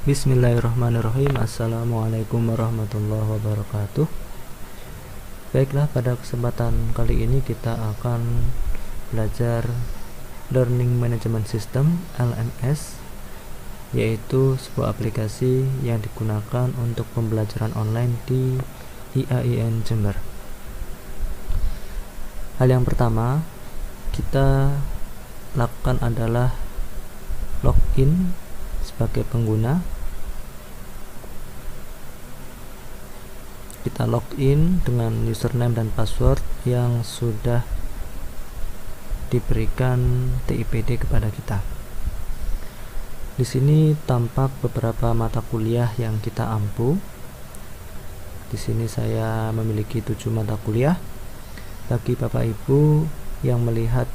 Bismillahirrahmanirrahim. Assalamualaikum warahmatullahi wabarakatuh. Baiklah, pada kesempatan kali ini kita akan belajar Learning Management System (LMS), yaitu sebuah aplikasi yang digunakan untuk pembelajaran online di IAIN Jember. Hal yang pertama kita lakukan adalah login sebagai pengguna. Kita login dengan username dan password yang sudah diberikan TIPD kepada kita. Di sini tampak beberapa mata kuliah yang kita ampu. Di sini saya memiliki 7 mata kuliah. Bagi Bapak Ibu yang melihat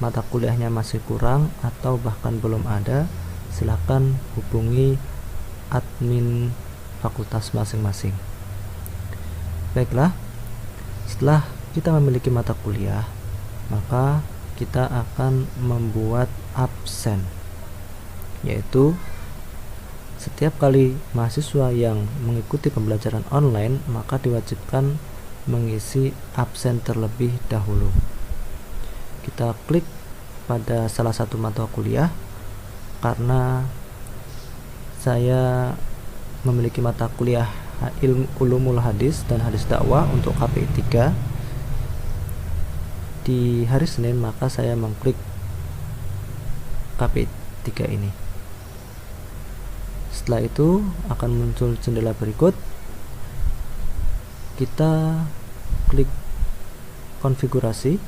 mata kuliahnya masih kurang atau bahkan belum ada, silakan hubungi admin fakultas masing-masing. Baiklah, setelah kita memiliki mata kuliah, maka kita akan membuat absen, yaitu setiap kali mahasiswa yang mengikuti pembelajaran online maka diwajibkan mengisi absen terlebih dahulu. Kita klik pada salah satu mata kuliah. Karena saya memiliki mata kuliah ilmu ulumul hadis dan hadis dakwah untuk KPI 3 di hari Senin, maka saya mengklik KPI 3 ini. Setelah itu akan muncul jendela berikut. Kita klik konfigurasi,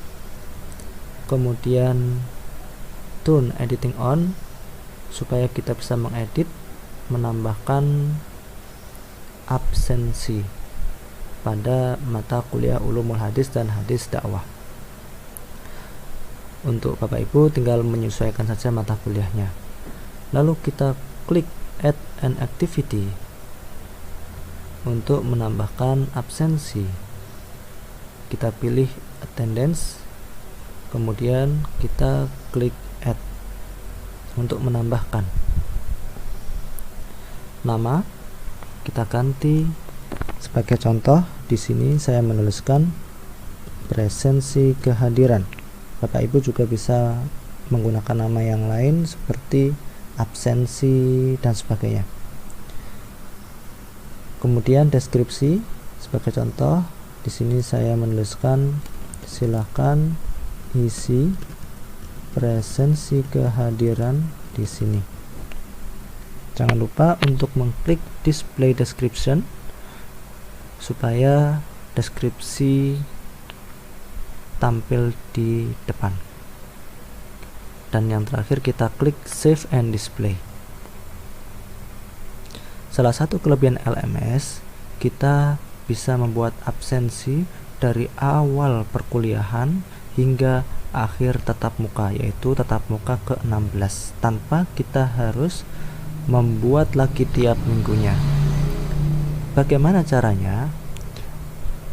kemudian turn editing on supaya kita bisa mengedit, menambahkan absensi pada mata kuliah ulumul hadis dan hadis dakwah. Untuk Bapak Ibu tinggal menyesuaikan saja mata kuliahnya. Lalu kita klik add an activity untuk menambahkan absensi. Kita pilih attendance, kemudian kita klik add untuk menambahkan. Nama kita ganti, sebagai contoh di sini saya menuliskan presensi kehadiran. Bapak Ibu juga bisa menggunakan nama yang lain seperti absensi dan sebagainya. Kemudian deskripsi, sebagai contoh di sini saya menuliskan silakan isi presensi kehadiran di sini. Jangan lupa untuk mengklik display description supaya deskripsi tampil di depan. Dan yang terakhir kita klik save and display. Salah satu kelebihan LMS, kita bisa membuat absensi dari awal perkuliahan hingga akhir tatap muka, yaitu tatap muka ke-16, tanpa kita harus membuat lagi tiap minggunya. Bagaimana caranya?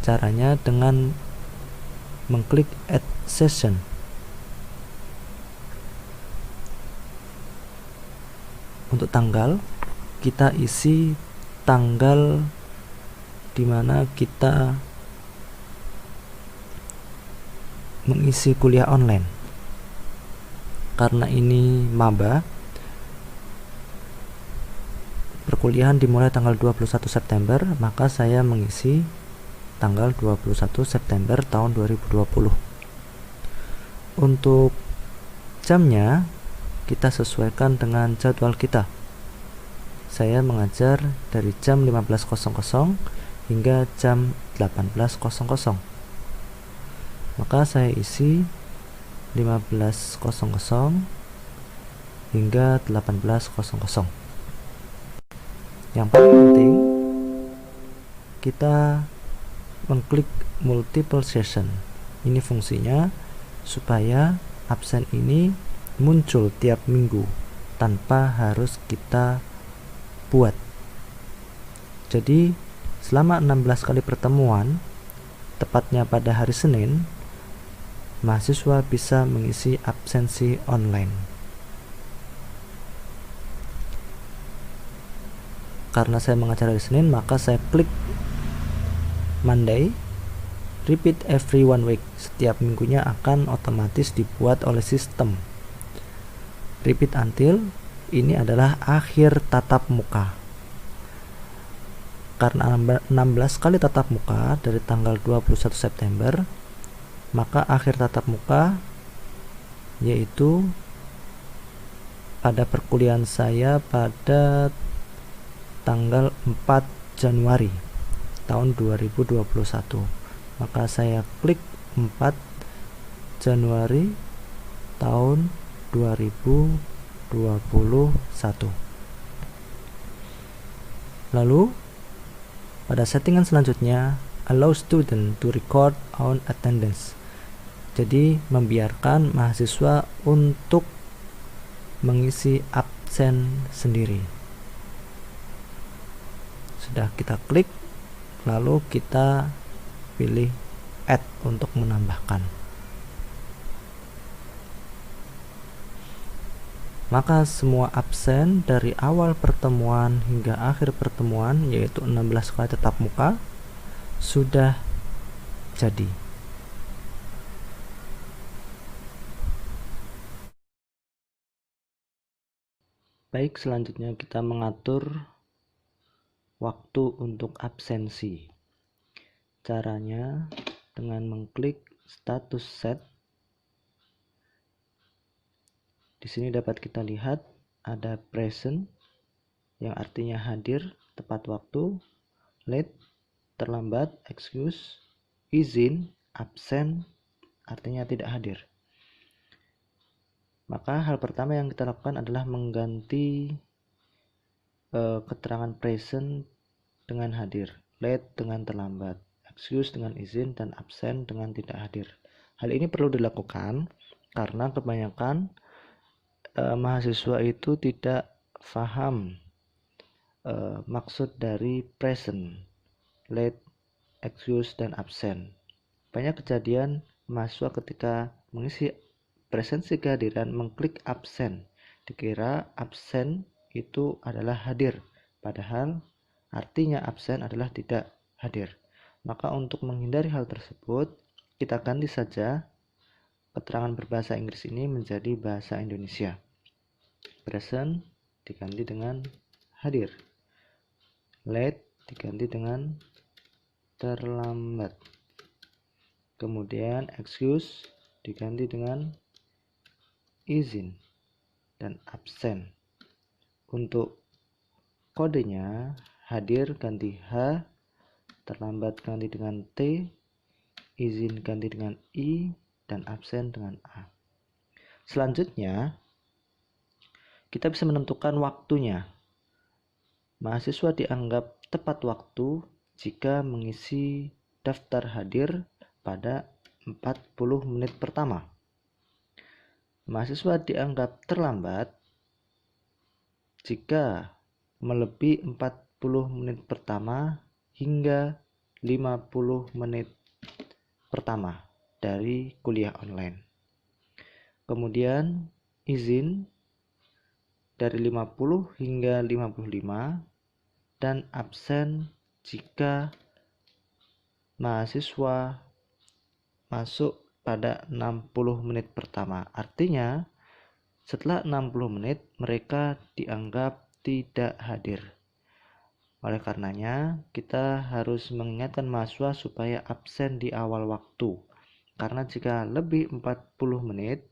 Caranya dengan mengklik add session. Untuk tanggal, kita isi tanggal di mana kita mengisi kuliah online. Karena ini maba, perkuliahan dimulai tanggal 21 September, maka saya mengisi tanggal 21 September tahun 2020. Untuk jamnya kita sesuaikan dengan jadwal kita. Saya mengajar dari jam 15.00 hingga jam 18.00. Maka saya isi 15.00 hingga 18.00. Yang paling penting, kita mengklik multiple session. Ini fungsinya supaya absen ini muncul tiap minggu tanpa harus kita buat. Jadi selama 16 kali pertemuan, tepatnya pada hari Senin, mahasiswa bisa mengisi absensi online. karena saya mengajar hari Senin, maka saya klik Monday, repeat every 1 week. Setiap minggunya akan otomatis dibuat oleh sistem. Repeat until, ini adalah akhir tatap muka. Karena 16 kali tatap muka dari tanggal 21 September, maka akhir tatap muka yaitu pada perkuliahan saya pada tanggal 4 Januari tahun 2021. Maka saya klik 4 Januari tahun 2021. Lalu pada settingan selanjutnya, allow student to record on attendance. Jadi membiarkan mahasiswa untuk mengisi absen sendiri. Sudah kita klik, lalu kita pilih add untuk menambahkan. Maka semua absen dari awal pertemuan hingga akhir pertemuan, yaitu 16 kali tatap muka, sudah jadi. Baik, selanjutnya kita mengatur waktu untuk absensi. Caranya dengan mengklik status set. Di sini dapat kita lihat ada present yang artinya hadir tepat waktu, late terlambat, excuse, izin, absen artinya tidak hadir. Maka hal pertama yang kita lakukan adalah mengganti keterangan present dengan hadir, late dengan terlambat, excuse dengan izin, dan absen dengan tidak hadir. Hal ini perlu dilakukan karena kebanyakan mahasiswa itu tidak paham maksud dari present, late, excuse, dan absen. Banyak kejadian mahasiswa ketika mengisi presensi kehadiran mengklik absen, dikira absen itu adalah hadir, padahal artinya absen adalah tidak hadir. Maka untuk menghindari hal tersebut, kita ganti saja keterangan berbahasa Inggris ini menjadi bahasa Indonesia. Present diganti dengan hadir, late diganti dengan terlambat, kemudian excuse diganti dengan izin, dan absen. Untuk kodenya, hadir ganti H, terlambat ganti dengan T, izin ganti dengan I, dan absen dengan A. Selanjutnya, kita bisa menentukan waktunya. Mahasiswa dianggap tepat waktu jika mengisi daftar hadir pada 40 menit pertama. Mahasiswa dianggap terlambat jika melebihi 40 menit pertama hingga 50 menit pertama dari kuliah online. Kemudian izin dari 50 hingga 55 dan absen jika mahasiswa masuk pada 60 menit pertama. Artinya setelah 60 menit mereka dianggap tidak hadir. Oleh karenanya kita harus mengingatkan mahasiswa supaya absen di awal waktu. Karena jika lebih 40 menit,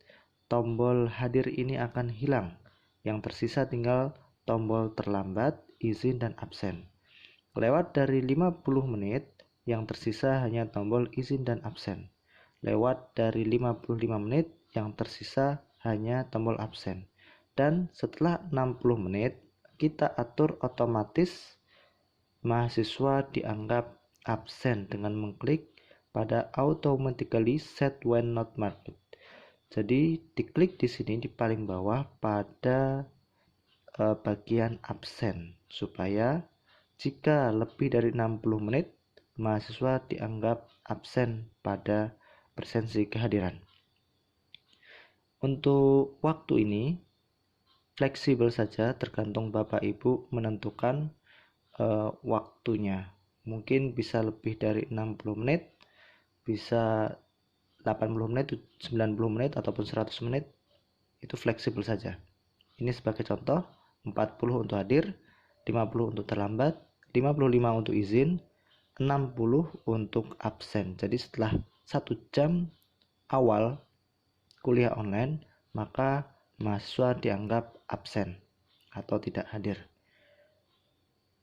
tombol hadir ini akan hilang. Yang tersisa tinggal tombol terlambat, izin, dan absen. Lewat dari 50 menit, yang tersisa hanya tombol izin dan absen. Lewat dari 55 menit, yang tersisa hanya tombol absen. Dan setelah 60 menit, kita atur otomatis mahasiswa dianggap absen dengan mengklik pada automatically set when not marked. Jadi diklik di sini di paling bawah pada bagian absen, supaya jika lebih dari 60 menit mahasiswa dianggap absen pada presensi kehadiran. Untuk waktu ini fleksibel saja, tergantung Bapak Ibu menentukan waktunya. Mungkin bisa lebih dari 60 menit, bisa 80 menit, 90 menit, ataupun 100 menit. Itu fleksibel saja. Ini sebagai contoh, 40 untuk hadir, 50 untuk terlambat, 55 untuk izin, 60 untuk absen. Jadi setelah 1 jam awal kuliah online, maka mahasiswa dianggap absen atau tidak hadir.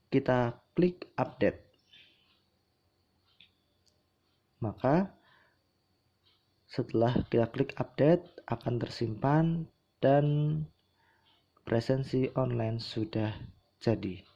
Kita klik update. Maka setelah kita klik update akan tersimpan dan presensi online sudah jadi.